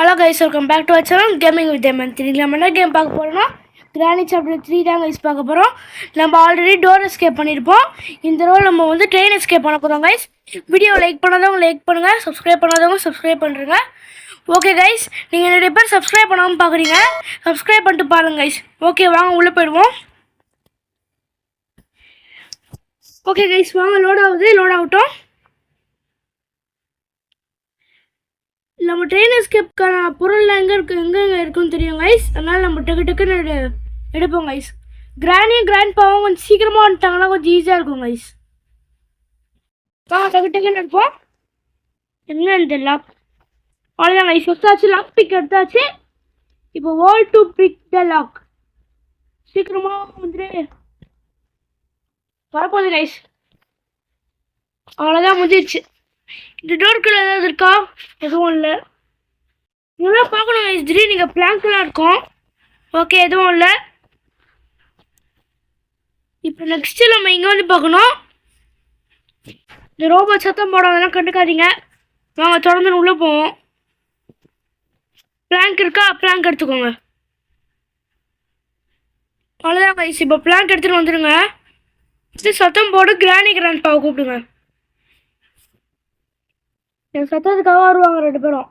Hello guys, welcome back to our channel Gaming with Demon 3. நம்ம என்ன game பார்க்க போறோம்னா Granny Chapter 3 தான் guys பார்க்க போறோம். நம்ம ஆல்ரெடி டோர் எஸ்கேப் பண்ணிருப்போம். இந்த தடவை நம்ம வந்து ட்ரெயின் எஸ்கேப் பண்ண போறோம் guys. வீடியோ லைக் பண்ணாதவங்க லைக் பண்ணுங்க, Subscribe பண்ணாதவங்க Subscribe பண்ணுங்க. ஓகே guys, நீங்க நிறைய பேர் Subscribe பண்ணாம பாக்குறீங்க. Subscribe பண்ணிட்டு பாருங்க guys. ஓகே வாங்க உள்ள போய்டுவோம். ஓகே guys, வாங்க லோட் ஆகட்டும். நம்ம ட்ரெயின் எஸ்கேப்க்கான பொருள் எங்கே இருக்குன்னு தெரியும் கைஸ். அதனால் நம்ம டக்குன்னு எடுப்போம் கைஸ். கிராண்ட் பாவம் கொஞ்சம் சீக்கிரமாக வந்துட்டாங்கன்னா கொஞ்சம் ஈஸியாக இருக்கும் கைஸ். டக்குன்னு எடுப்போம். என்ன இந்த லாக் அவ்வளோதான் கைஸ். எடுத்தாச்சு, லாக் பிக் எடுத்தாச்சு. இப்போ wall to pick the lock. சீக்கிரமாக வந்துட்டு வரப்போகுது கைஸ். அவ்வளோதான் முடிஞ்சிடுச்சு. இந்த டோருக்குள்ள ஏதாவது இருக்கா? எதுவும் இல்லை. இதெல்லாம் பார்க்கணும் கைஸ். திடீர்னு நீங்கள் பிளாங்க்லாம் இருக்கும். ஓகே எதுவும் இல்லை. இப்போ நெக்ஸ்ட்டு நம்ம இங்கே வந்து பார்க்கணும். இந்த ரோபோட் சத்தம் போடாதெல்லாம் கண்டுக்காதீங்க. வாங்க தொடர்ந்து உள்ளே போவோம். பிளாங்க் இருக்கா? பிளாங்க் எடுத்துக்கோங்க. அவ்வளோதான் கைஸ். இப்போ பிளாங்க் எடுத்துகிட்டு வந்துடுங்க. சத்தம் போட்டு கிராண்ட் பாவை கூப்பிடுங்க. என் சத்தத்துக்காக வருவாங்க ரெண்டு பேரும்.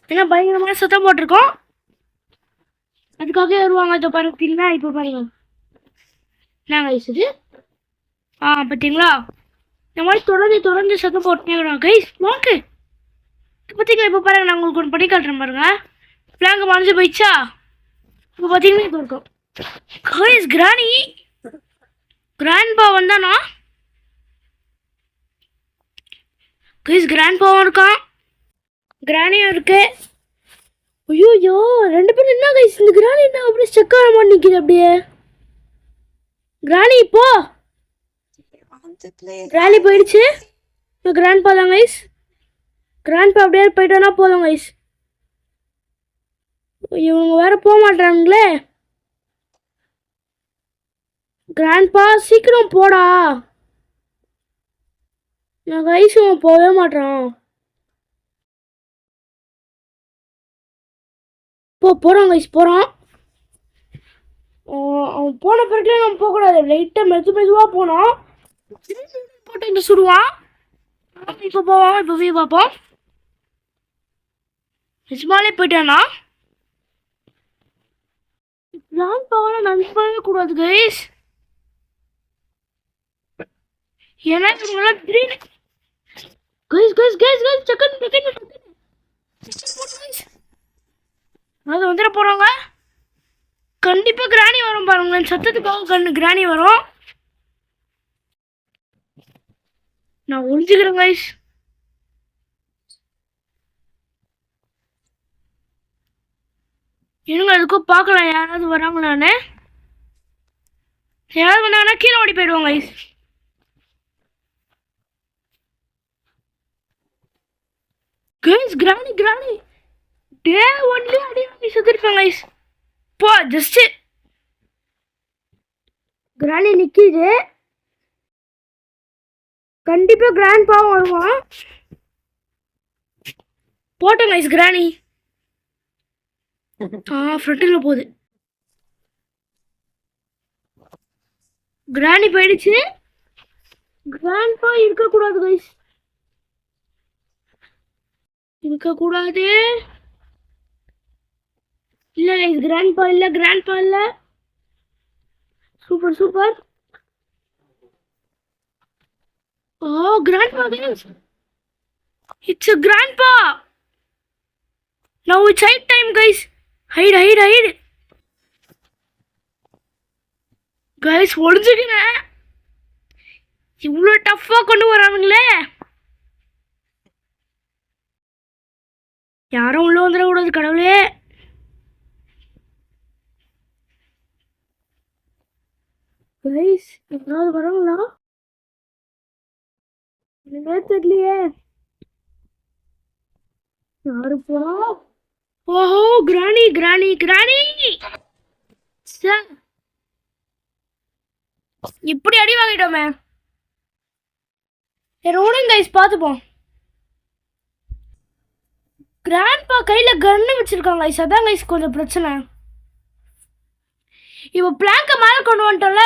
ஏன்னா பயங்கரமான சத்தம் போட்டிருக்கோம், அதுக்காக வருவாங்க. இதை பார்த்தீங்களா? இப்போ பாருங்க நாங்க இது பார்த்தீங்களா? இந்த மாதிரி தொடர்ந்து சத்தம் போட்டுனே கைஸ். ஓகே பார்த்தீங்களா? இப்போ பாருங்க, நான் உங்களுக்கு ஒன்று பண்ணி காட்டுறேன் பாருங்க. பிளாங்க மறைஞ்சு போயிடுச்சா? இப்போ பார்த்தீங்கன்னா இப்போ இருக்கும் கைஸ். கிராண்ட்பா வந்தானா கைஸ்? கிராண்ட்பாவும் இருக்கான், கிராணியும் இருக்கு. ஐயோ ரெண்டு பேரும் என்ன கைஸ்? இந்த கிராணி என்ன அப்படியே ஸ்டக் ஆக மாதிரி நிற்கிது அப்படியே. கிராணி இப்போ கிராணி போயிடுச்சு. இப்போ கிராண்ட்பா தான் கைஸ். கிராண்ட்பா அப்படியே போயிட்டானா போதும் கைஸ். இவங்க வேற போக மாட்டாங்களே. கிராண்ட்பா சீக்கிரம் போடா. நான் கைஸ் அவன் போகவே மாட்டான். போகிறான் கைஸ், போகிறான். அவன் போன பிறகு நம்ம போகக்கூடாது. லைட்டாக மெதுவாக போனோம். போட்டு இங்கே சுடுவான். இப்போ போவான். இப்போ போய் பார்ப்போம். நிஜமாலே போயிட்டானா? நான் போகலாம் நம்பவே கூடாது கைஸ். ஏன்னா இவங்களாம் திடீர்னு அது வந்துட போறாங்க. கண்டிப்பா கிராணி வரும் பாருங்களேன். சத்தத்துக்காக கிராணி வரும். நான் ஒழிஞ்சுக்கிறேன் கைஸ். இருங்க அதுக்கும் பார்க்கலாம் யாராவது வராங்களான்னு. யாராவது வந்தாங்கன்னா கீழே ஓடி போயிடுவாங்க கைஸ். கைஸ் கிராணி டே ஒன்லி அடி வாங்கி செத்துருப்பாங்க கைஸ். போ ஜஸ்ட் கிராணி நிற்கிது. கண்டிப்பா கிராண்ட் பாவம் வருவான். போட்டோம் கைஸ். கிராணி ஃப்ரண்டில் போகுது. கிராணி போயிடுச்சு. கிராண்ட் பா இருக்கக்கூடாது கைஸ், இருக்கக்கூடாது. இல்லை கைஸ் கிராண்ட்பா இல்லை. Super. Grandpa guys. It's a grandpa. Now it's hide time guys. Hide guys. ஒளிஞ்சுக்கிறேன். இவ்வளோ டஃப்பாக கொண்டு வரானுங்களே. யாரும் உள்ள வந்துடக்கூடாது கடவுளே. கைஸ் யாராவது வராங்களா? என்னமே தெரியலையே யாரு போனா. ஓஹோ கிராணி இப்படி அடி வாங்கிட்டோமே. ரோடுங்க கைஸ் பார்த்துப்போம். கிராண்ட்பா கையில் கன்னு வச்சுருக்காங்க கைஸ். அதான் கைஸ் கொஞ்சம் பிரச்சனை. இப்போ பிளாங்கை மேலே கொண்டு வந்துட்டோம்ல,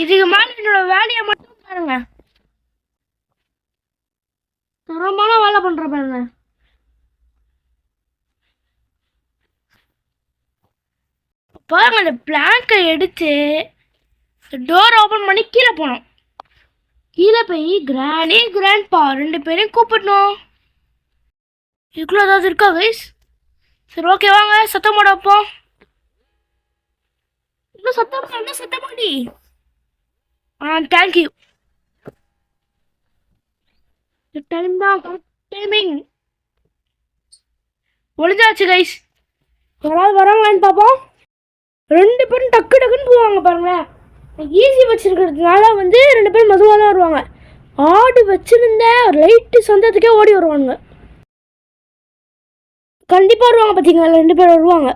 இதுக்கு மேலே என்னோட வேலையை மட்டும் பாருங்க. தரமான வேலை பண்ணுற பாருங்க. பாருங்க அந்த பிளாங்கை எடுத்து டோர் ஓப்பன் பண்ணி கீழே போனோம். கீழே போய் கிராணி கிராண்ட்பா 2 பேரையும் கூப்பிடணும். இதுக்குள்ள ஏதாவது இருக்கா கைஸ்? சரி ஓகே வாங்க சத்தம் போட வைப்போம். இன்னும் சத்தம் போடி. தேங்க்யூ. டைம் தான் டைமிங் ஒளிஞ்சாச்சு கைஸ். யாராவது வராங்களான்னு பார்ப்போம். 2 பேரும் டக்கு டக்குன்னு போவாங்க பாருங்களேன். ஈஸி வச்சிருக்கிறதுனால 2 பேரும் மெதுவாக தான் வருவாங்க. ஆடு வச்சிருந்த லைட்டு சொந்தத்துக்கே ஓடி வருவாங்க. கண்டிப்பாக வருவாங்க பார்த்தீங்களா? 2 பேர் வருவாங்க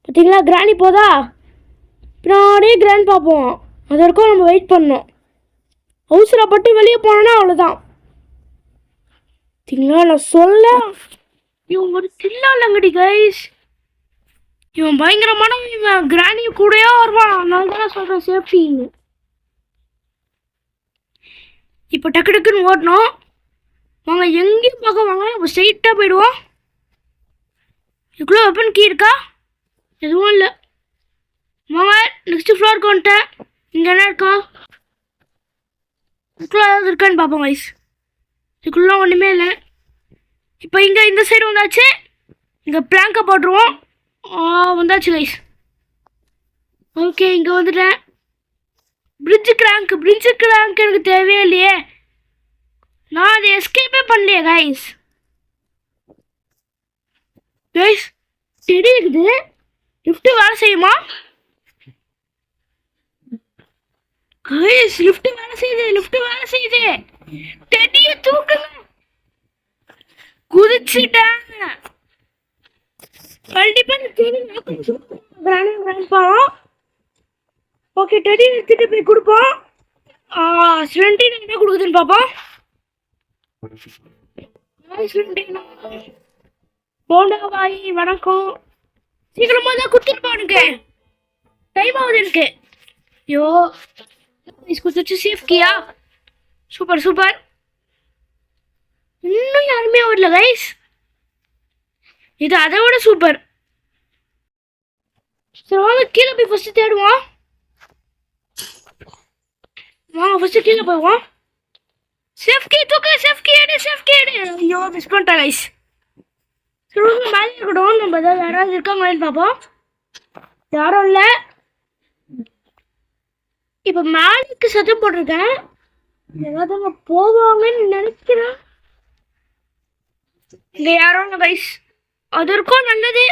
பார்த்தீங்களா? கிராணி போதா, பின்னாடியே கிராண்ட் பார்ப்போம். அது வரைக்கும் நம்ம வெயிட் பண்ணோம். அவசரப்பட்டு வெளியே போனோன்னா அவ்வளோதான். பார்த்தீங்களா நான் சொல்ல, இவன் ஒரு தில்லாலங்கடி கைஸ். இவன் பயங்கரமான, இவன் கிராணி கூடயே வருவான். அதனால தான் சொல்கிறேன் சேஃப்டின்னு. இப்போ டக்கு டக்குன்னு ஓடணும். வாங்க எங்கேயும் பார்க்க வாங்க, நம்ம ஸ்ட்ரெயிட்டாக போயிடுவோம். இதுக்குள்ளே வெப்பன் கீ இருக்கா? எதுவும் இல்லை. வாங்க நெக்ஸ்ட் ஃப்ளோருக்கு வந்துட்டேன். இங்கே என்ன இருக்கா? இதுக்குள்ளே ஏதாவது இருக்கான்னு பார்ப்போம் கைஸ். இதுக்குள்ளே ஒன்றுமே இல்லை. இப்போ இங்கே இந்த சைடு வந்தாச்சு. இங்கே பிளாங்கை போட்டுருவோம். வந்தாச்சு கைஸ். ஓகே இங்கே வந்துட்டேன். பிரிட்ஜு கிராங்க் எனக்கு தேவையே இல்லையே. நான் அதை எஸ்கேப்பே பண்ணலையே கைஸ். செடி இருக்குது. லிஃப்ட் வேலை செய்யுமா கைஸ்? லிஃப்ட் வேலை செய்யுது. டெடியை தூக்குங்க. குதிச்சுட்டேன். ஓகே டெடி எடுத்துட்டு போய் கொடுப்போம். 29 என்ன கொடுக்குதுன்னு பார்ப்போம். போண்டா பாய் வணக்கம். சீக்கிரமா தான் கொடுத்துருப்பா. எனக்கு டைம் ஆகுது. எனக்கு ஐயோ கொடுத்துச்சு. சேஃப் கியா? சூப்பர். இன்னும் யாருமே வரல கைஸ். இது அதை விட சூப்பர். சரி வாங்க கீழே போய் ஃபர்ஸ்ட் தேடுவோம். வாங்க ஃபர்ஸ்ட் கீழே போவோம். சேஃப் கீ தூக்கு. சேஃப் கீ எடு. ஐயோ மிஸ் பண்ணிட்டேன் கைஸ். சரி மேலே இருக்கட்டும். நம்ம ஏதாவது யாராவது இருக்காங்களான்னு பார்ப்போம். யாரும் இல்லை. இப்போ மேலுக்கு சத்தம் போட்டிருக்கேன். ஏதாவது அவங்க போவாங்கன்னு நினைக்கிறேன். இங்கே யாரும் இல்லை கைஸ். அது இருக்கும் நல்லது.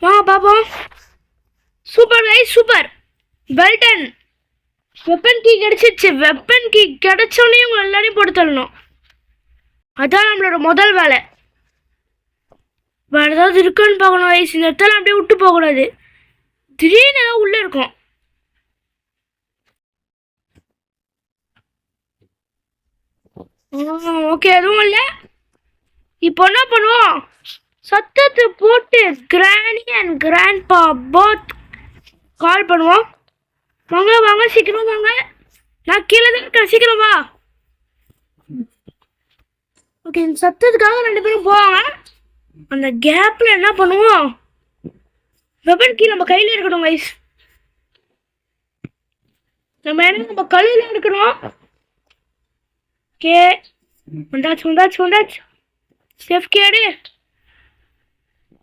வாங்க பார்ப்போம். Super guys super. பெல்டன் வெப்பன் கீ கிடைச்சிச்சு. வெப்பன் கீ கிடைச்சோன்னே இவங்க எல்லாரையும் போட்டு தள்ளணும். அதான் நம்மளோட முதல் வேலை. வேறு ஏதாவது இருக்குன்னு பார்க்கணும் கைஸ். இந்த இடத்துல அப்படியே விட்டு போகக்கூடாது. திடீர்னு ஏதாவது உள்ளே இருக்கும். ஓகே எதுவும் இல்லை. இப்போ என்ன பண்ணுவோம்? சத்தத்தை போட்டு கிராணி அண்ட் கிராண்ட்பா போத் கால் பண்ணுவோம். வாங்க சீக்கிரம் வாங்க. நான் கீழே தான் இருக்கேன். சீக்கிரம் வா. ஓகே இந்த சத்தத்துக்காக 2 பேரும் போவாங்க. அந்த கேப்பில் என்ன பண்ணுவோம்? வெப்பன் கீ நம்ம கையில் இருக்கணும் கைஸ். நம்ம கையில் இருக்கணும். ஓகே வந்தாச்சு. சேஃப் கேடு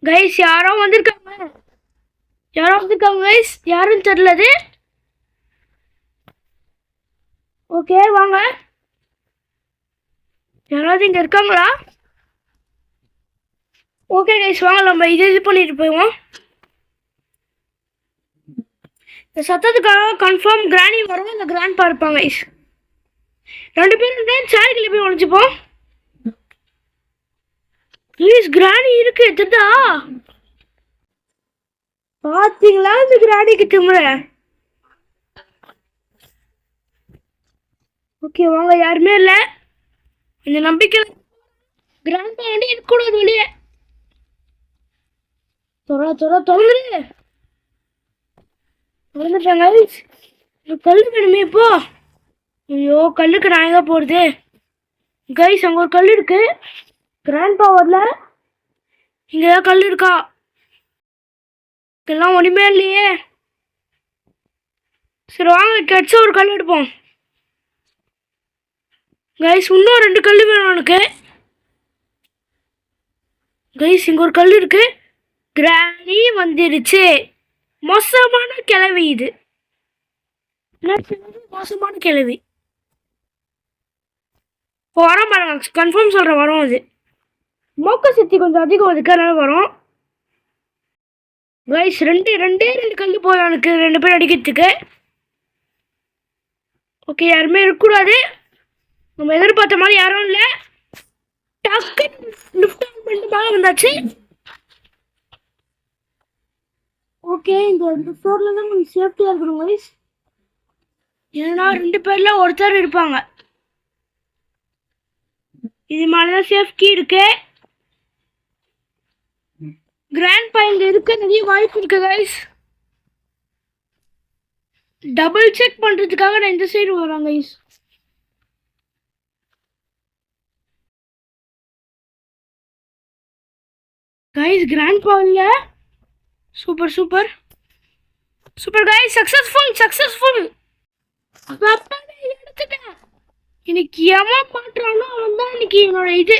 கைஸ். யாரோ வந்திருக்காங்க கைஸ். யாருன்னு தெரியலது. ஓகே வாங்க. யாராவது இங்கே இருக்காங்களா? ஓகே கைஸ் வாங்க நம்ம இது பண்ணிட்டு போயிடுவோம். இந்த சத்தத்துக்காக கன்ஃபார்ம் கிராணி வரும். இந்த கிராண்ட்பா இருப்பாங்க கைஸ். 2 பேரும் சேரில் போய் ஒழிச்சுப்போம். ப்ளீஸ் கிராணி இருக்கு எத்துட்டா. பார்த்தீங்களா இந்த கிராணிக்கு திமுற. ஓகே வாங்க யாருமே இல்லை. இந்த நம்பிக்கை கிராண்ட் பா வண்டி இருக்கக்கூடாது வெளியே. திறந்துரு. திறந்துட்டாங்க. கல் வேணுமே இப்போ. ஐயோ கல்லுக்கு நான் எங்க போறது? கைஸ் அங்க ஒரு கல் இருக்கு. கிராண்ட் பா வரல. இங்க ஏதாவது கல் இருக்கா? இதெல்லாம் ஒண்ணுமே இல்லையே. சரி வாங்க கட்சா ஒரு கல் எடுப்போம். கைஸ் இன்னும் 2 கல் வேணும் எனக்கு. கைஸ் இங்க ஒரு கல் இருக்கு. கிராணி வந்துருச்சு. மோசமான கிழவி இது. மோசமான கிழவி. வரோம் பாருங்க, கன்ஃபார்ம் சொல்றேன் வரும். அது மோக்க சக்தி கொஞ்சம் அதிகம், அதுக்காக வரும். கைஸ் ரெண்டே 2 கல் போதும் எனக்கு 2 பேர் அடிக்கிறதுக்கு. ஓகே யாருமே இருக்கக்கூடாது. நம்ம எதிர்பார்த்த மாதிரி யாரும் இல்லை. டக்கு லிஃப்ட் ஆன் பண்ணிட்டு மேலே வந்தாச்சு. ஓகே இந்த ஃப்ளோரில் தான் கொஞ்சம் சேஃப்டியாக இருக்கணும் கைஸ். ஏன்னா 2 பேர்ல ஒருத்தர் இருப்பாங்க. இது மேலதான் சேஃப்டி இருக்கு. கிராண்ட் பா இங்க இருக்க நிறைய வாய்ப்பு இருக்கு கைஸ். டபுள் செக் பண்றதுக்காக நான் இந்த சைடு வரேன் கைஸ். கைஸ் கிராண்ட் பா இல்ல. Super super super guys. Successful. எடுத்துட்டேன். இன்னைக்கு எவன் மாட்டுறானோ அவன் தான் இன்னைக்கு என்னோட இது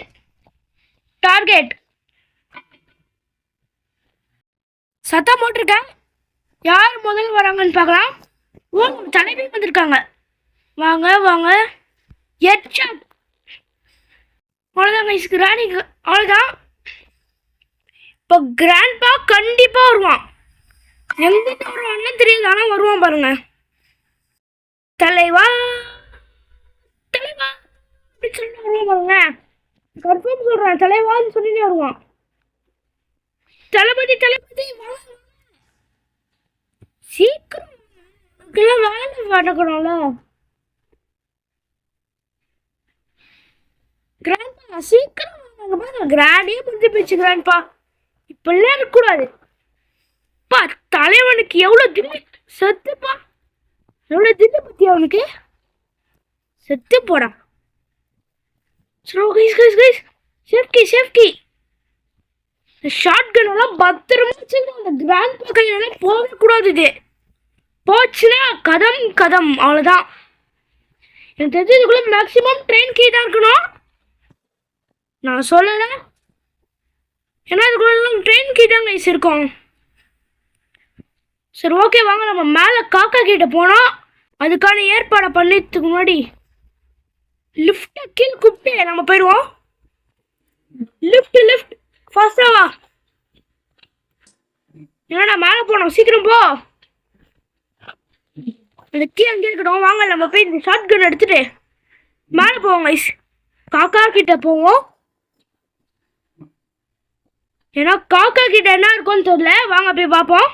டார்கெட். சத்தம் போட்டிருக்கேன். யார் முதல்ல வராங்கன்னு பார்க்கலாம். ஓ தலைவி வந்திருக்காங்க. வாங்க வாங்க. ஹெட்ஷாட். அவ்வளோதான் கைஸ். கிராணி அவ்வளோதான். இப்போ கிராண்ட் பா கண்டிப்பாக வருவான். எங்கிட்ட வருவான்னு தெரியாது, ஆனால் வருவான் பாருங்க. தலைவா அப்படின்னு சொல்லி வருவான் பாருங்க. கன்ஃபார்ம் சொல்கிறேன், தலைவான்னு சொல்லிட்டு வருவான். தளபதி சீக்கிரம் வேலை நடக்கணும்ல. கிராண்ட்பா சீக்கிரம் கிராண்டே முடிஞ்சு போயிடுச்சு. கிராண்ட்பா இப்பெல்லாம் இருக்கக்கூடாது. பா தலைவனுக்கு எவ்வளோ தில்லு. செத்துப்பா எவ்வளோ தில்லு பத்தி அவனுக்கு. செத்து போடா. சேஃப்டி. ஷார்ட் கன் எல்லாம் பத்திரமா வச்சுக்கணும். அந்த கிராண்ட் பா கையெல்லாம் போகக்கூடாது. இது போச்சுன்னா கதம் அவ்வளோதான். எனக்கு தெரிஞ்சு இதுக்குள்ள மேக்ஸிமம் ட்ரெயின் கீ தான் இருக்கணும். நான் சொல்லலை, ஏன்னா இதுக்குள்ள ட்ரெயின் கீ தான் கைஸ் இருக்கும். சரி ஓகே வாங்க நம்ம மேலே காக்கா கிட்ட போனோம். அதுக்கான ஏற்பாடை பண்ணதுக்கு முன்னாடி லிஃப்ட்டை கீழே கூப்பிட்டு நம்ம போயிடுவோம். லிஃப்ட் ஃபாஸ்டா வா. ஏன்னா மேலே போனோம், சீக்கிரம் போ. அந்த கீ அங்கே இருக்கட்டும். வாங்க நம்ம போய் இந்த ஷார்ட் கன் எடுத்துட்டு மேலே போவோம் கைஸ். காக்கா கிட்ட போவோம். ஏன்னா காக்கா கிட்ட என்ன இருக்கும்னு தெரியல. வாங்க போய் பார்ப்போம்.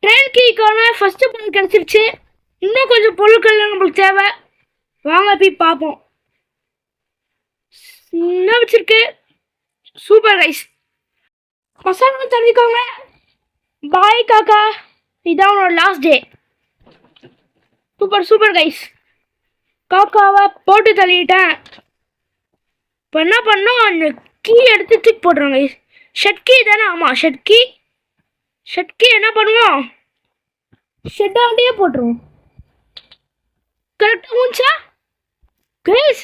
ட்ரெயின் கீக்கான ஃபர்ஸ்ட் பொருள் கிடச்சிருச்சு. இன்னும் கொஞ்சம் பொருட்கள் நம்மளுக்கு தேவை. வாங்க போய் பார்ப்போம். என்ன வச்சிருக்கு. Super guys. பசங்க தெரிஞ்சுக்கோங்க. பாய் காக்கா. இதான் உன்னோட லாஸ்ட் டே. Super guys. காக்காவை போட்டு தள்ளிட்டேன். இப்போ என்ன பண்ணோம், அந்த கீ எடுத்து தூக்கி போட்டுருவோம் கைஸ். ஷெட்கி தானே. ஆமாம் ஷெட்கி என்ன பண்ணுவோம், ஷெட்டாண்டியே போட்டுருவோம். கரெக்டாக ஊஞ்சா கைஸ்.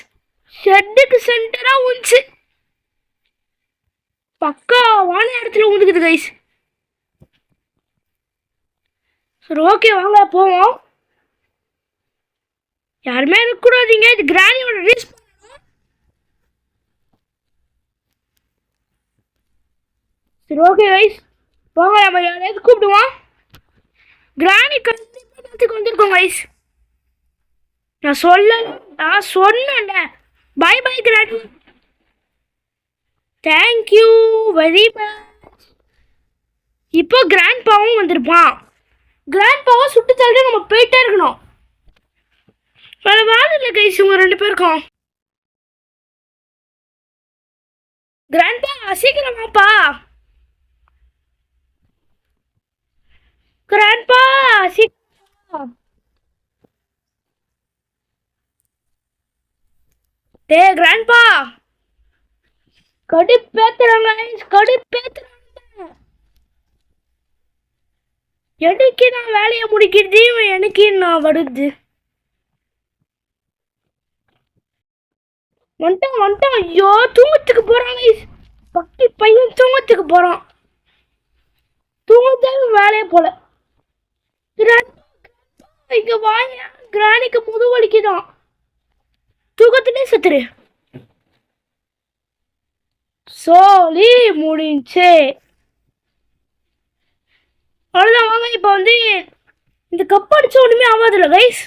ஷெட்டுக்கு சென்டராக ஊஞ்சு பக்காவான இடத்துல ஊந்துக்குது கைஸ். சரி ஓகே வாங்க போவோம். யாருமே இருக்கக்கூடாதீங்க. இது கிராணியோட ரீஸ். சரி ஓகே கைஸ் வாங்க நம்ம யாரையாவது கூப்பிடுவோம். கிராணி கண்டிப்பாக வந்திருக்கோம் கைஸ். நான் சொன்னேன்ல. பாய் கிராணி. Thank you very much. இப்போ கிராண்ட் பாவும் வந்திருப்பான். கிராண்ட் பாவை சுட்டு தள்ளிட்டு நம்ம போயிட்டே இருக்கணும். வேலை இல்லை கைஸ் உங்க 2 பேருக்கும். கிராண்ட்பா சீக்கிரம் வாப்பா. கிராண்ட்பா சீக்கிரம். டேய் கிராண்ட்பா கடுப்பேத்துறாங்க கடுப்பேத்துறாங்க. எனக்கு நான் வேலையை முடிக்கிறது எனக்கு நான் வருது. வந்துட்டான். ஐயோ தூங்கத்துக்கு போறான் பக்கி பையன் தூங்கத்துக்கு போறான். தூங்கத்தான் வேலையை போல. இங்க வாங்க கிராணிக்கு முது வலிக்குதான். தூக்கத்திலே செத்துரு. சோலி முடிஞ்சே. அவ்வளோதான் வாங்க. இப்போ வந்து இந்த கப் அடிச்ச ஒன்றுமே ஆகாதுல்ல கைஸ்.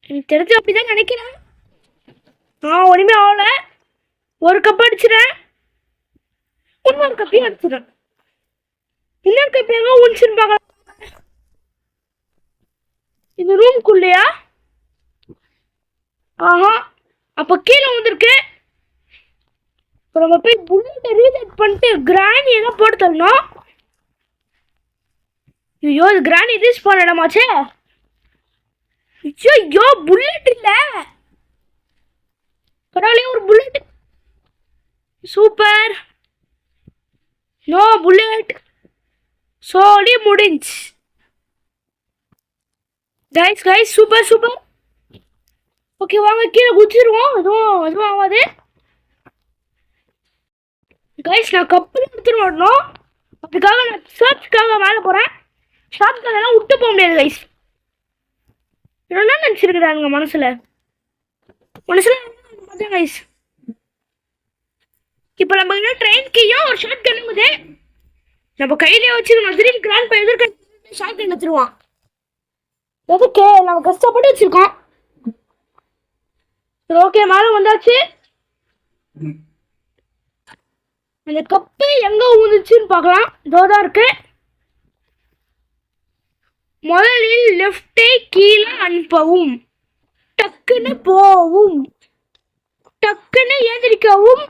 எனக்கு தெரிஞ்சு அப்படிதான் நினைக்கிறேன். ஒன்றுமே ஆகல. ஒரு கப் அடிச்சிடறேன். இன்னொரு கப்பையும் அடிச்சிடறேன். இன்னொரு கப் எங்க ஒழிச்சுன்னு பார்க்கலாம். இந்த ரூம்குள்ளையா? ஆஹா அப்போ கீழே வந்துருக்கு. இப்போ நம்ம போய் புல்லட்டை ரீசெட் பண்ணிட்டு கிராணி எல்லாம் போட்டு தரணும். ஐயோ இது கிராணி ரீச் பண்ண இடமாச்சே. ஐயோ புல்லட் இல்லை. பரவாயில்லையே ஒரு புல்லட். சூப்பர். No bullet. சோலி முடிஞ்சு. Guys super. ஓகே வாங்க கீழே குதிச்சிருவோம். எதுவும் ஆகாது. கைஸ் நான் கப்பல் எடுத்துட்டு வரணும். அதுக்காக நான் சர்ச்சுக்காக மேலே போகிறேன். ஷாப்காரெல்லாம் விட்டு போக முடியாது கைஸ். என்ன நினச்சிருக்கிறாங்க மனசில் பார்த்தேன் கைஸ். இப்போ நம்ம இன்னும் ட்ரெயின் கீயும் ஒரு ஷார்ட் கண்ணுங்குது. நம்ம கையிலே வச்சுக்கணும். திடீர்னு கிராண்ட் பை எதிர்க்க ஷார்ட் கண் எடுத்துருவான். எதுக்கு நம்ம கஷ்டப்பட்டு வச்சிருக்கோம். ஓகே மேலே வந்தாச்சு. அந்த கப்பு எங்க ஊந்துச்சுன்னு பார்க்கலாம். இதோதான் இருக்கு. முதலில் லெஃப்டை கீழே அனுப்பவும். டக்குன்னு போவும். டக்குன்னு எதிர்க்கவும்.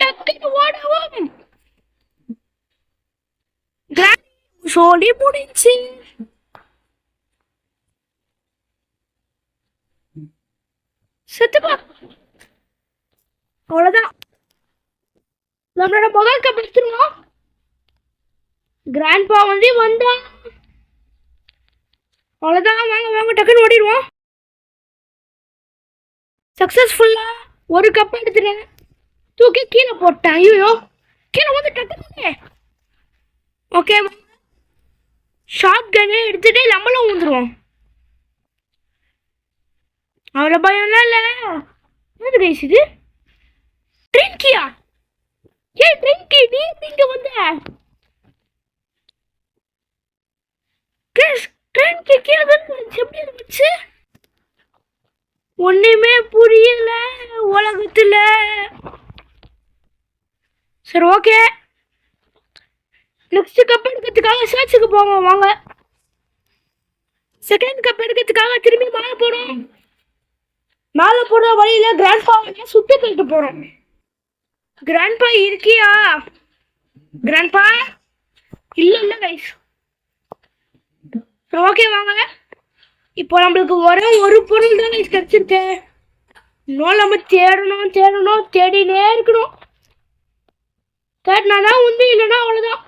டக்குன்னு ஓடவும். சோலி முடிஞ்சு. செத்துப்பா. அவ்வளோதான். நம்மளோட முதல் கப் எடுத்துருவோம். கிராண்ட்பா வந்து வந்தா அவ்வளோதான். வாங்க டக்குன்னு ஓடிடுவோம். சக்ஸஸ்ஃபுல்லா ஒரு கப் எடுத்துட்டேன். தூக்கி கீழே போட்டேன். ஐயோ கீழே வந்து டக்குன்னு. ஓகே ஷார்ட் கன்னு எடுத்துட்டு நம்மளும் வந்துடுவோம். அவ்வளோ பயம்லாம் இல்லை. என்னது கைஸ் இது? ட்ரிங்கியா? ட்ரிங்கி நீ இங்க வந்த? ட்ரிங்கி கீழே எப்படி இருந்துச்சு? ஒன்றுமே புரியல உலகத்தில். சரி ஓகே நெக்ஸ்ட் கப் எடுக்கிறதுக்காக சர்ச்சுக்கு போவோம் வாங்க. செகண்ட் கப் எடுக்கிறதுக்காக திரும்பி மேலே போகிறோம். மேலே போகிற வழியில் கிராண்ட்பா சுற்றி தள்ளிட்டு போகிறோம். கிராண்ட்பா இருக்கியா? கிராண்ட்பா இல்லை கைஸ். ஓகே வாங்க. இப்போ நம்மளுக்கு ஒரு பொருள் தான் கைஸ் கிடச்சிருக்கு. இன்னும் நம்ம தேடினே இருக்கணும். தேடினாதான் உண்டு, இல்லைன்னா அவ்வளோதான்.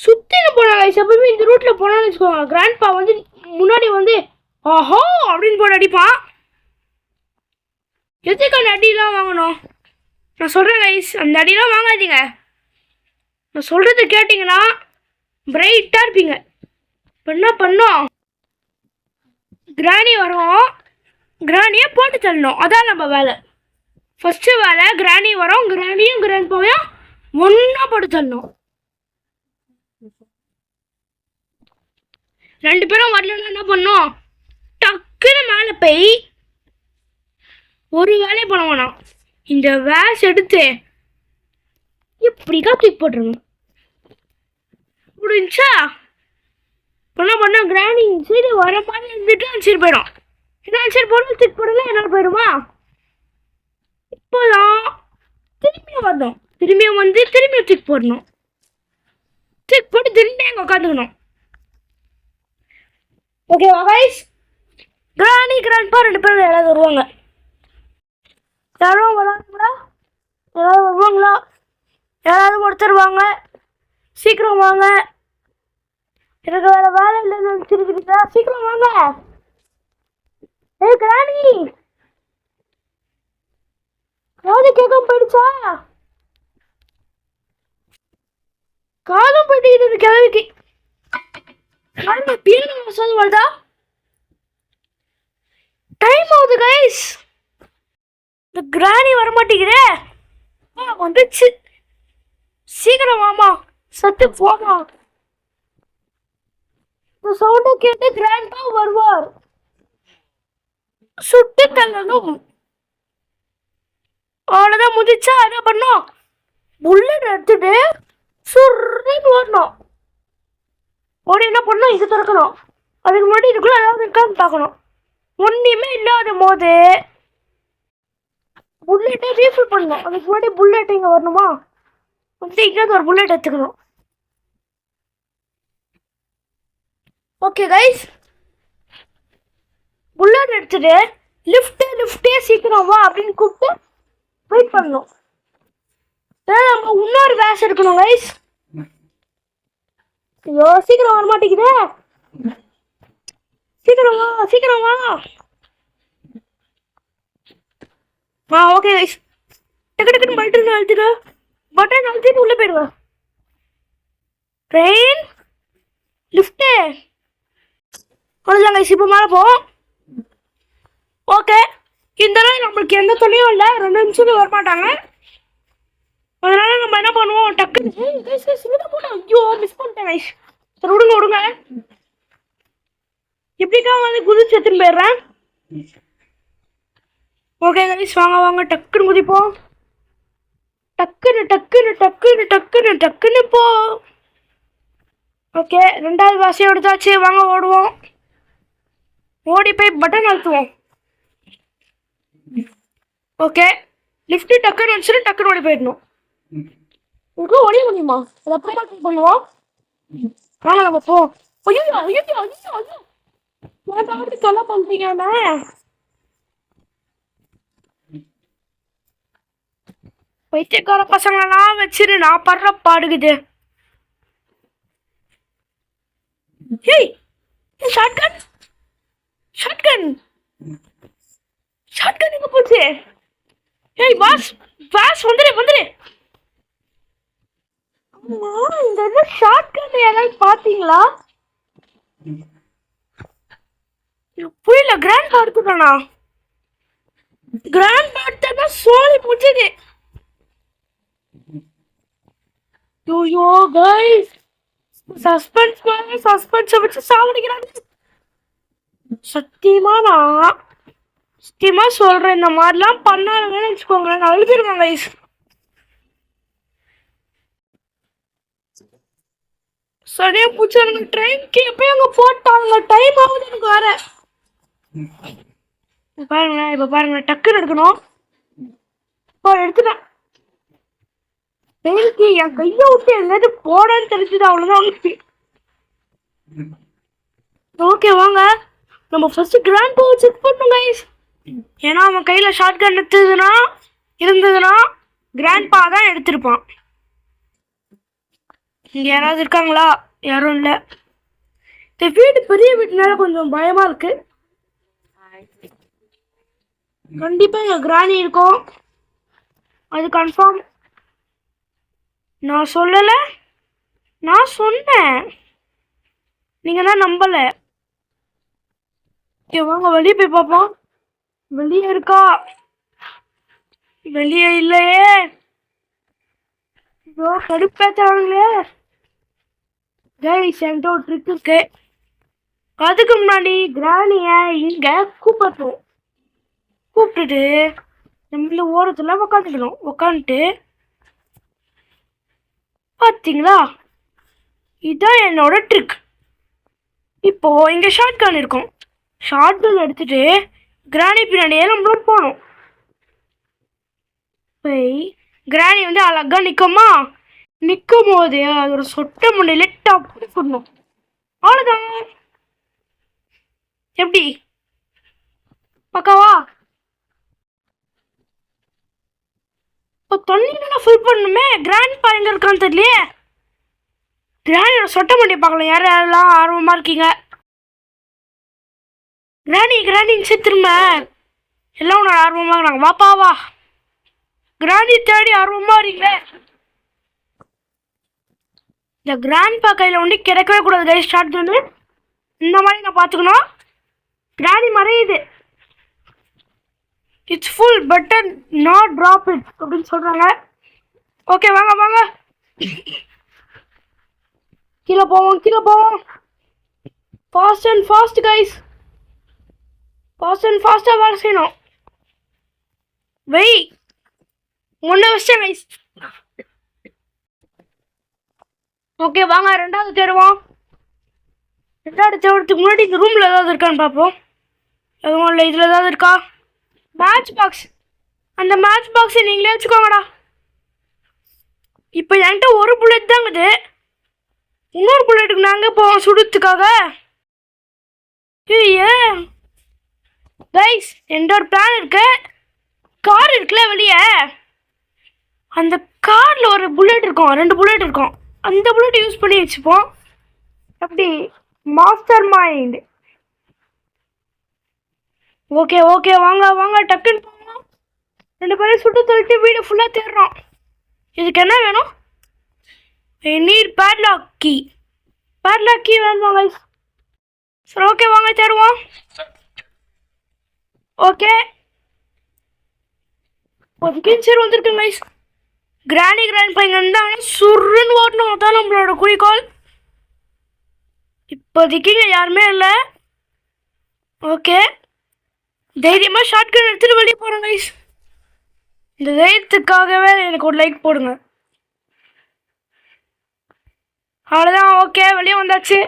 சுற்றின்னு போனாங்க கைஸ். எப்பவுமே இந்த ரூட்டில் போனான்னு வச்சுக்கோங்க. கிராண்ட்பா வந்து முன்னாடி வந்து ஆஹோ அப்படின்னு போட்டு அடிப்பான். எதுக்கு அந்த அடியெலாம் வாங்கணும்? நான் சொல்கிறேன் கைஸ், அந்த அடியெலாம் வாங்காதீங்க. நான் சொல்கிறது கேட்டிங்கன்னா பிரைட்டாக இருப்பீங்க. இப்போ என்ன பண்ணோம்? கிராணி வரும். கிராணியை போட்டு தள்ளணும். அதான் நம்ம வேலை. ஃபஸ்ட்டு வேலை கிராணி வரும். கிராணியும் கிராண்ட்பாவையும் ஒன்றா போட்டு தள்ளணும். ரெண்டு பேரும் வரலன்னா என்ன பண்ணோம்? டக்குன்னு மேலே போய் ஒரு வேலையை பண்ண வேணாம். இந்த வேஸ் எடுத்து இப்படிக்கா தூக்கி போட்டுருங்க. முடிஞ்சா என்ன பண்ண? கிராணி சரி வர மாதிரி இருந்துட்டு சரி போயிடும். ஃபினான்ஷியல் பொருள் தூக்கி போடல என்னால் போயிடுமா? இப்போதான் திரும்பியும் வரணும். திரும்பியும் வந்து திரும்பியும் தூக்கி போடணும். தூக்கி போட்டு திரும்பி அங்கே உட்காந்துக்கணும். ஓகேவா கைஸ்? கிராணி கிராண்ட்பா 2 பேரும் யாராவது வருவாங்க. யாரும் வராங்களா? யாராவது வருவாங்களா? யாராவது ஒருத்தர் வாங்க, சீக்கிரம் வாங்க. எனக்கு வேற வேலை இல்லைன்னு நினைச்சிருக்கீங்களா? சீக்கிரம் வாங்க. ஏய் கிராணி, காது கேட்காம போயிடுச்சா? காதும் போயிட்டு இது கிளவிக்கு பீல் மசாலா வருதா? டைம் ஆகுது கைஸ். இந்த கிராணி வரமாட்டேங்குதே. வந்துச்சு. சீக்கிரம் வாமா, சத்து போமா. இந்த சவுண்டை கேட்டு கிராண்ட்பா வருவார். சுட்டு தள்ளணும். அவ்வளோதான் முடிச்சா என்ன பண்ணோம்? புல்லட் எடுத்துட்டு சுருன்னு ஓடணும். ஓடி என்ன பண்ணணும்? இது திறக்கணும். அதுக்கு முன்னாடி இதுக்குள்ள ஏதாவது இருக்கான்னு பார்க்கணும். ஒன்றுமே இல்லாத போது புல்லெட்டை ரீஃபில் பண்ணணும். அதுக்கு முன்னாடி புல்லெட் இங்கே வரணுமா? வந்து இங்கே ஒரு புல்லெட் எடுத்துக்கணும். ஓகே கைஸ், புல்லட் எடுத்துட்டு லிஃப்டே சீக்கிரம் வா அப்படின்னு கூப்பிட்டு வெயிட் பண்ணணும். நம்ம இன்னொரு வேஷம் இருக்கணும் கைஸ். ஐயோ சீக்கிரம் வர மாட்டேங்குதே. சீக்கிரம் வா, சீக்கிரம் வா. ஓகே கைஸ், டக்குன்னு பட்டன் அழுத்திட்டு உள்ள போயிடுவேன். ட்ரெயின் லிஃப்ட்டு அவ்வளோதான் கைஸ். இப்போ மேலே போவோம். ஓகே, இந்த நாள் நம்மளுக்கு எந்த தொல்லையும் இல்லை. 2 நிமிஷம் வரமாட்டாங்க. அதனால நம்ம என்ன பண்ணுவோம்? டக்குன்னு ஐயோ மிஸ் பண்ணிட்டேன் கைஸ். சரி விடுங்க. எப்படிக்கா வந்து குதிச்சு எடுத்துன்னு போயிடுறேன். ஓகே கைஸ், வாங்க டக்குன்னு குதிப்போம். டக்குன்னு போ. ஓகே, 2வது வாசியம் எடுத்தாச்சு. வாங்க ஓடுவோம். ஓடி போய் பட்டன் அழுத்துவோம். ஓகே, லிஃப்ட் டக்குன்னு வந்துச்சுன்னா டக்குன்னு ஓடி போயிடணும். உங்களுக்கு ஓடிய முடியுமா? அதை அப்புறமா பண்ணுவோம். வாங்க நம்ம போ. ஐயோ தொலை பண்றீங்க. பைத்தியக்கார பசங்களெல்லாம் வச்சிரு, நான் படுற பாடுகுது. ஏய் ஷாட்கன் எங்க போச்சு? ஏய் பாஸ் வந்துரு. இந்த ஷாட்கன் யாராவது பாத்தீங்களா? புரியல. கிராண்ட் எடுத்துட்டானா? கிராண்ட் எடுத்தா சோழி முடிச்சது. ஐயோ கைஸ், சஸ்பென்ஸ் வச்சு சாவடிக்கிறாங்க. சத்தியமா சொல்றேன், இந்த மாதிரிலாம் பண்ணாங்கன்னு வச்சுக்கோங்களேன், நான் அழுதுருவேன் கைஸ். சரியா பூச்சி. எனக்கு ட்ரெயின்க்கு எப்பயும் அங்கே போட்டாங்க. டைம் ஆகுது எனக்கு வர. இப்போ பாருங்க டக்குன்னு எடுக்கணும். இப்போ எடுத்துட்டேன். ட்ரெயின்க்கு என் கையை விட்டு எல்லாத்தையும் போடான்னு தெரிஞ்சுது. அவ்வளோதான். ஓகே வாங்க, நம்ம ஃபர்ஸ்ட் கிராண்ட் பவர் செக் பண்ணணும் கைஸ். ஏன்னா அவன் கையில் ஷார்ட் கன் இருந்ததுன்னா கிராண்ட் பா தான் எடுத்திருப்பான். இங்கே யாராவது இருக்காங்களா? யாரும் இல்லை. இந்த வீடு பெரிய வீட்டுனால கொஞ்சம் பயமா இருக்கு. கண்டிப்பா இங்க கிராணி இருக்கும், அது கன்ஃபார்ம். நான் சொல்லல, நான் சொன்னேன், நீங்க தான் நம்பல. வாங்க வெளியே போய் பார்ப்போம். வெளியே இருக்கா? வெளியே இல்லையே. கடுப்பேத்தாங்களே. கைஸ் என்கிட்ட ஒரு ட்ரிக் இருக்கு. அதுக்கு முன்னாடி கிராணிய இங்க கூப்பிட்டுட்டு நம்மள ஓரத்துல உக்காந்துட்டு பார்த்தீங்களா, இதுதான் என்னோட ட்ரிக். இப்போ இங்க ஷார்ட் கன் இருக்கும். ஷார்ட் கன் எடுத்துட்டு கிராணி பின்னாடியே நம்மளும் போகணும். போய் கிராணி வந்து அழகா நிற்குமா, நிற்கும் போது அது ஒரு சொட்டை முன்னிலே டப்பு சொல்லணும். அவ்வளோதான். எப்படி பக்காவா? இப்போ தண்ணி ஃபுல் பண்ணணுமே. கிராண்ட்பா எங்கே இருக்கான்னு தெரியலையே. கிராணியோட சொட்டை மண்டியை பார்க்கலாம். யார் யாரெல்லாம் ஆர்வமாக இருக்கீங்க? கிராணின்னு திரும்ப எல்லாம் உன்னோட ஆர்வமாக இருக்கிறாங்க. வாப்பா வா. கிராணி தேடி ஆர்வமாக இருக்கீங்களே. இந்த கிராண்ட்பா கையில் வந்து கிடைக்கவே கூடாது கைஸ். ஸ்டார்ட் வந்து இந்த மாதிரி நான் பார்த்துக்கணும். கிராணி மறையுது. It's full button not drop it அப்படின்னு சொல்கிறாங்க. ஓகே வாங்க வாங்க, கீழே போவோம். ஃபாஸ்ட் அண்ட் ஃபாஸ்ட் கைஸ், ஃபாஸ்ட்டாக வேலை செய்யணும். வெய் ஒன்றை வச்சேன் கைஸ். ஓகே வாங்க ரெண்டாவது தேடுவோம். ரெண்டாவது தேடுறதுக்கு முன்னாடி இந்த ரூமில் ஏதாவது இருக்கான்னு பார்ப்போம். எதுவும் இல்லை. இதில் ஏதாவது இருக்கா? Match box. அந்த மேட்ச் பாக்ஸை நீங்களே வச்சுக்கோங்கடா. இப்போ என்கிட்ட ஒரு புல்லட் தாங்குது. இன்னொரு புல்லட்டுக்கு நாங்கள் போவோம் சுடுறதுக்காக. ஏ கைஸ், எந்த ஒரு பிளான் இருக்கு. கார் இருக்குல்ல வெளியே, அந்த காரில் ஒரு புல்லட் இருக்கும், 2 புல்லட் இருக்கும். அந்த புல்லட் யூஸ் பண்ணி வச்சுப்போம். அப்படி மாஸ்டர் மைண்ட். ஓகே வாங்க டக்குன்னு போவோம். 2 பேரும் சுட்டு தள்ளிட்டு வீடு ஃபுல்லாக தேடுறோம். இதுக்கு என்ன வேணும்? நீர் பேட்லாக் கீ வேணுமா கைஸ்? சரி ஓகே வாங்க தேடுவோம். ஓகே ஒரு கிச்சர் வந்துருக்கு கைஸ். கிராண்ட்பா இங்கே இருந்தாங்கன்னா சுருன்னு ஓட்டணும். அதான் நம்மளோட குறிக்கோள். இப்போதைக்கு இங்கே யாருமே இல்லை. ஓகே தைரியமாக ஷார்ட்கட் எடுத்துகிட்டு வெளியே போகிறோம் கைஸ். இந்த தைரியத்துக்காகவே எனக்கு ஒரு லைக் போடுங்க. அவ்வளோதான். ஓகே வெளியே வந்தாச்சு.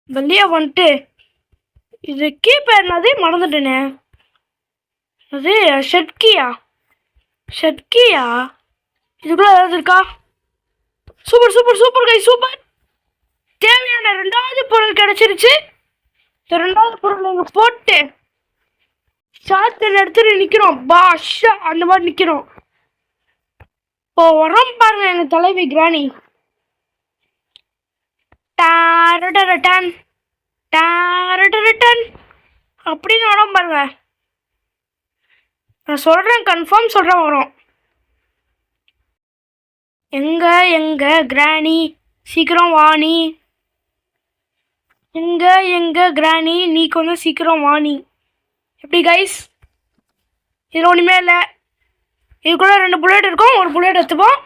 வெளியே வந்துட்டு இது கீப்பேர் என்னது மறந்துட்டேனே. அது ஷெட்கியா. இதுக்குள்ள ஏதாவது இருக்கா? Super guys super. தேவையான 2வது பொருள் கிடைச்சிருச்சு. இந்த 2வது பொருள் இங்கே போட்டு சாத்திர எடுத்துட்டு நிற்கிறோம். பாஷா அந்த மாதிரி நிற்கிறோம். இப்போ உரம் பாருங்க எங்கள் தலைவி கிராணி. அப்படின்னு உரம் பாருங்க. நான் சொல்கிறேன், கன்ஃபார்ம் சொல்கிறேன் வரும். எங்க கிராணி சீக்கிரம் வாணி. எங்க கிராணி நீ கொஞ்சம் சீக்கிரம் வாணி. எப்படி கைஸ்? இது ஒன்றுமே இல்லை. இதுக்குள்ள 2 புல்லட் இருக்கும். ஒரு புல்லட் எடுத்துப்போம்.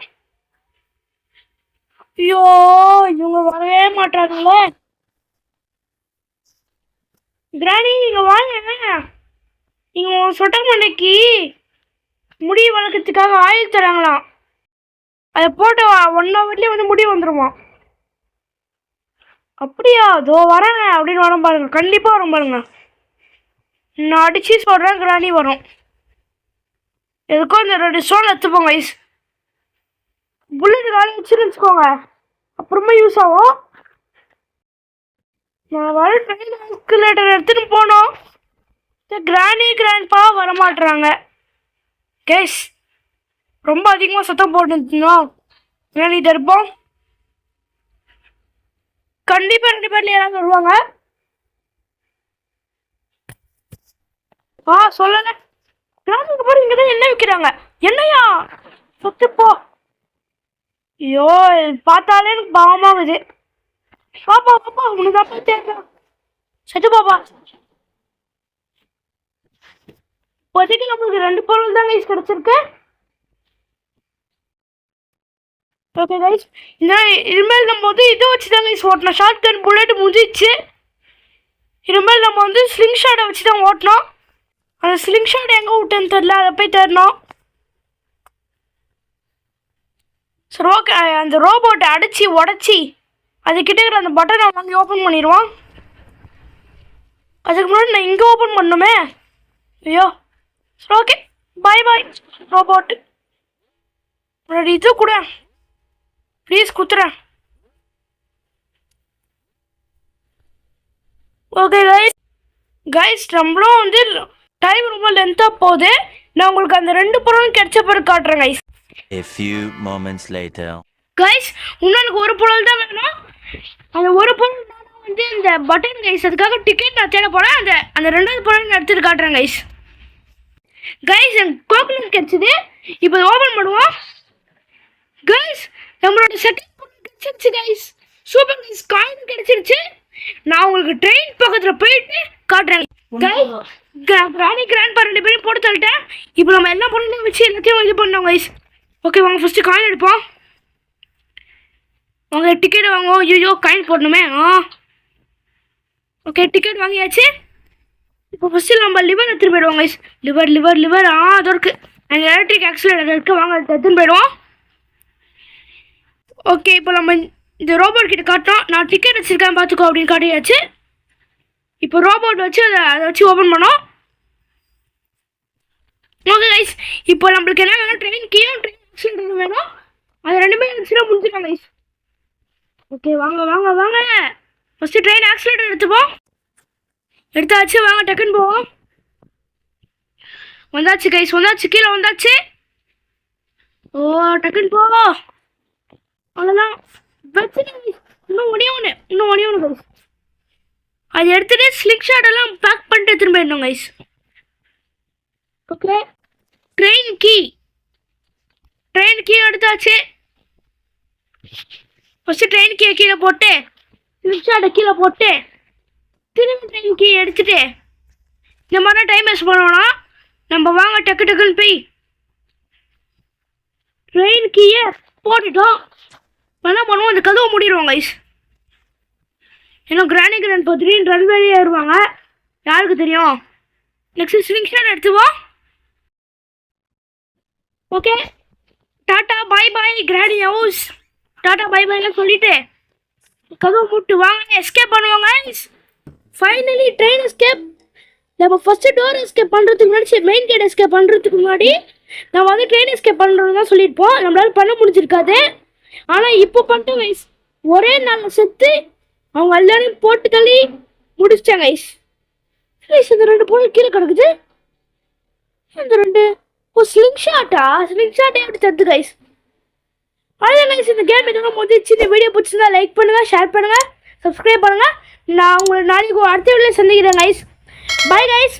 ஐயோ இவங்க வரவே மாட்டாங்களே. கிராணி நீங்க வாங்க. நீங்க சொட்ட மண்டைக்கு முடி வளர்க்கறதுக்காக ஆயில் தராங்களாம். அதை போட்டு 1 ஹவர்லேயே வந்து முடி வந்துடுமா. அப்படியா? அதோ வரேன் அப்படின்னு வரும் பாருங்க. கண்டிப்பாக வரும் பாருங்க. நான் அடிச்சு சொல்கிறேன் கிராணி வரும். எதுக்கும் இந்த 2 ஸ்டோன் எடுத்துப்போங்க கைஸ். புல்லட் காலி வச்சுன்னு வச்சுக்கோங்க, அப்புறமா யூஸ் ஆகும். நான் வர ட்ரெயின் எடுத்துன்னு போனோம். கிராண்ட்பா வரமாட்டுறாங்க கைஸ். ரொம்ப அதிகமாக சத்தம் போட்டுருந்தோம். கிராணி தருப்போம். கண்டிப்பாக 2 பேர்ல யாராவது வருவாங்க. சொல்லலை. கிராமத்துக்கு பாரு இங்கே தான் எண்ணெய் விற்கிறாங்க. என்னையா சொத்துப்போ. ஐயோ பார்த்தாலே எனக்கு பாவமாகுது. பாப்பா உனக்கு அப்பா தேவை. சட்டு பாப்பா. இப்போதைக்கு நம்மளுக்கு 2 பொருள் தான் கைஸ் கிடைச்சிருக்கு. ஓகே கைஸ், இனிமேல் நம்ம வந்து இதை வச்சு தான் கைஸ் ஓட்டணும். ஷார்ட் கன் புல்லட் முடிஞ்சிச்சு. இனிமேல் நம்ம வந்து ஸ்லிங் ஷாட்டை வச்சு தான் ஓட்டணும். அந்த ஸ்லிங் ஷாட் எங்கே விட்டேன்னு தெரில, அதை போய் தேடணும். சரி ஓகே, அந்த ரோபோட்டை அடித்து உடச்சி அதுக்கிட்ட இருக்கிற அந்த பட்டனை வாங்கி ஓப்பன் பண்ணிடுவோம். அதுக்கு முன்னாடி நான் இங்கே ஓப்பன் பண்ணணுமே. ஐயோ ஓகே, பாய் பாய் ரோபோட். முன்னாடி இது கூட ப்ளீஸ் குத்துறேன். ஓகே கைஸ் நம்மளும் வந்து டைம் ரொம்ப லென்த்தாக போகுது. நான் உங்களுக்கு அந்த 2 பொருளும் கிடைச்ச பிறகு காட்டுறேன் guys. A few moments later. Guys இன்னொன்று ஒரு பொருள் தான் வேணும். அந்த ஒரு பொருள் வந்து இந்த பட்டன் கைஸ். அதுக்காக டிக்கெட் நான் தேட போகிறேன். அந்த 2வது பொருள் நான் எடுத்துகிட்டு காட்டுறேன் கைஸ். கைஸ் எனக்கு கோகனட் கிடைச்சிது. இப்போ ஓப்பன் பண்ணுவோம். கைஸ் நம்மளோட செகண்ட் பொருள் கிடைச்சிருச்சு கைஸ். சூப்பர் கைஸ், காயின் கிடைச்சிருச்சு. நான் உங்களுக்கு ட்ரெயின் பக்கத்தில் போயிட்டு காட்டுறேன் கைஸ். கிராணி கிராண்ட்பா 2 பேரும் போட்டு தள்ளிட்டேன். இப்போ நம்ம எல்லா பொருளையும் வச்சு எல்லாத்தையும் இது பண்ணோம் கைஸ். ஓகே வாங்க ஃபஸ்ட்டு காயின் எடுப்போம். வாங்க டிக்கெட் வாங்குவோம். ஐயோ காயின் போடணுமே. ஓகே டிக்கெட் வாங்கியாச்சு. இப்போ ஃபஸ்ட்டு நம்ம லிவர் எடுத்துகிட்டு போயிடுவோம் கைஸ். லிவர் அது இருக்குது. அங்கே எலக்ட்ரிக் ஆக்சிலேட்டர் இருக்குது. வாங்க எடுத்துன்னு போயிடுவோம். ஓகே இப்போ நம்ம இந்த ரோபோட் கிட்ட காட்டோம். நான் டிக்கெட் வச்சுருக்கேன் பார்த்துக்கோ அப்படின்னு காட்டியாச்சு. இப்போ ரோபோட் வச்சு அதை வச்சு ஓப்பன் பண்ணோம். ஓகே கைஸ் இப்போ நம்மளுக்கு என்ன வேணும்? ட்ரெயின் கீயும் ட்ரெயின் ஆக்சிலேட்டர் வேணும். அது 2மே வச்சுனா முடிஞ்சுக்கலாம் கைஸ். ஓகே வாங்க ஃபஸ்ட்டு ட்ரெயின் ஆக்சிலேட்டர் எடுத்துப்போம். எடுத்தாச்சு. வாங்க டக்குன்னு போவோம். வந்தாச்சு கைஸ், வந்தாச்சு, கீழே வந்தாச்சு. ஓ டக்குன்னு போவோம். அவ்வளோதான் வச்சு இன்னும் ஒன்றே ஒன்று கைஸ். அது எடுத்துகிட்டு ஸ்லிங் ஷாட் எல்லாம் பேக் பண்ணிட்டு எடுத்துகிட்டு போயிடணும் கைஸ். ஓகே ட்ரெயின் கீ எடுத்தாச்சு. ஃபஸ்ட்டு ட்ரெயின் கீயை கீழே போட்டு ஸ்லிங் ஷாட்டை கீழே போட்டு திரும்பி ட்ரெயின் கீ எடுத்துட்டு இந்த மாதிரி டைம் வேஸ்ட் பண்ணோன்னா நம்ம வாங்க டக்குன்னு போய் ட்ரெயின் கீயை போட்டுட்டோம். என்ன பண்ணுவோம்? அந்த கதவை மூடிடுவோம் கைஸ். ஏன்னா கிராணி கிராண்ட் பார்த்துட்டு ரன்வேலே ஏறுவாங்க. யாருக்கு தெரியும்? நெக்ஸ்ட் ஸ்லிங் ஷாட் எடுத்துவோம். Okay tata bye bye granny house. Tata பாய் பாய்லாம் சொல்லிட்டு கதவை மூட்டு வாங்க எஸ்கேப் பண்ணுவாங்க. Finally train escape. நம்ம ஃபஸ்ட்டு டோர் எஸ்கேப் பண்ணுறதுக்கு முன்னாடி மெயின் கேட் எஸ்கேப் பண்ணுறதுக்கு முன்னாடி நம்ம வந்து ட்ரெயின் எஸ்கேப் பண்ணுறது தான் சொல்லியிருப்போம். நம்மளால பண்ண முடிஞ்சிருக்காது. ஆனால் இப்போ பண்ணிட்டு கைஸ் ஒரே நாளில் செத்து அவங்க எல்லாரையும் போட்டு தள்ளி முடிச்சிட்டாங்க கைஸ். இந்த 2 பொருள் கீழே கிடக்குது. இந்த 2 ஸ்லிங் ஷாட்டே எப்படி தடுத்து கைஸ். அதான் கைஸ் இந்த கேம் எதுவும் முடிச்சு. இந்த வீடியோ பிடிச்சிருந்தா லைக் பண்ணுங்கள், ஷேர் பண்ணுங்கள், சப்ஸ்கிரைப் பண்ணுங்கள். நான் உங்களை நாளைக்கு அடுத்த வீடியோவில் சந்திக்கிறேன் கைஸ். Bye guys.